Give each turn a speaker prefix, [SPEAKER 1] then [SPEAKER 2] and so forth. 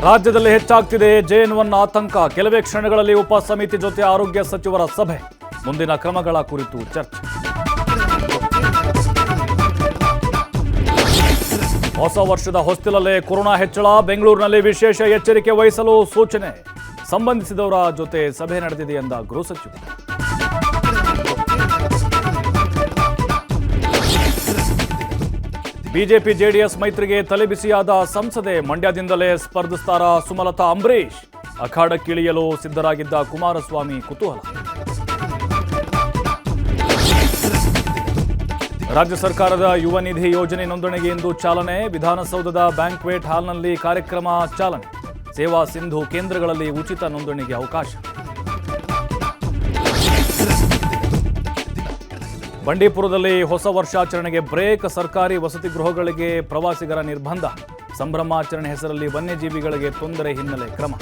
[SPEAKER 1] ರಾಜ್ಯದಲ್ಲಿ ಹೆಚ್ಚಾಗ್ತಿದೆ JN1 ಆತಂಕ. ಕೆಲವೇ ಕ್ಷಣಗಳಲ್ಲಿ ಉಪ ಸಮಿತಿ ಜೊತೆ ಆರೋಗ್ಯ ಸಚಿವರ ಸಭೆ. ಮುಂದಿನ ಕ್ರಮಗಳ ಕುರಿತು ಚರ್ಚೆ. ಹೊಸ ವರ್ಷದ ಹೊಸ್ತಿಲಲ್ಲೇ ಕೊರೋನಾ ಹೆಚ್ಚಳ. ಬೆಂಗಳೂರಿನಲ್ಲಿ ವಿಶೇಷ ಎಚ್ಚರಿಕೆ ವಹಿಸಲು ಸೂಚನೆ. ಸಂಬಂಧಿಸಿದವರ ಜೊತೆ ಸಭೆ ನಡೆದಿದೆ ಎಂದ ಗೃಹ ಸಚಿವ. ಬಿಜೆಪಿ ಜೆಡಿಎಸ್ ಮೈತ್ರಿಗೆ ತಲೆಬಿಸಿಯಾದ ಸಂಸದೆ. ಮಂಡ್ಯದಿಂದಲೇ ಸ್ಪರ್ಧಿಸ್ತಾರ ಸುಮಲತಾ ಅಂಬರೀಶ್. ಅಖಾಡಕ್ಕಿಳಿಯಲು ಸಿದ್ಧರಾಗಿದ್ದ ಕುಮಾರಸ್ವಾಮಿ ಕುತೂಹಲ. ರಾಜ್ಯ ಸರ್ಕಾರದ ಯುವ ನಿಧಿ ಯೋಜನೆ ನೋಂದಣಿಗೆ ಇಂದು ಚಾಲನೆ. ವಿಧಾನಸೌಧದ ಬ್ಯಾಂಕ್ವೆಟ್ ಹಾಲ್ನಲ್ಲಿ ಕಾರ್ಯಕ್ರಮ ಚಾಲನೆ. ಸೇವಾ ಸಿಂಧು ಕೇಂದ್ರಗಳಲ್ಲಿ ಉಚಿತ ನೋಂದಣಿಗೆ ಅವಕಾಶ. ಬಂಡೀಪುರದಲ್ಲಿ ಹೊಸ ವರ್ಷಾಚರಣೆಗೆ ಬ್ರೇಕ್. ಸರ್ಕಾರಿ ವಸತಿ ಗೃಹಗಳಿಗೆ ಪ್ರವಾಸಿಗರ ನಿರ್ಬಂಧ. ಸಂಭ್ರಮಾಚರಣೆ ಹೆಸರಲ್ಲಿ ವನ್ಯಜೀವಿಗಳಿಗೆ ತೊಂದರೆ ಹಿನ್ನೆಲೆ ಕ್ರಮ.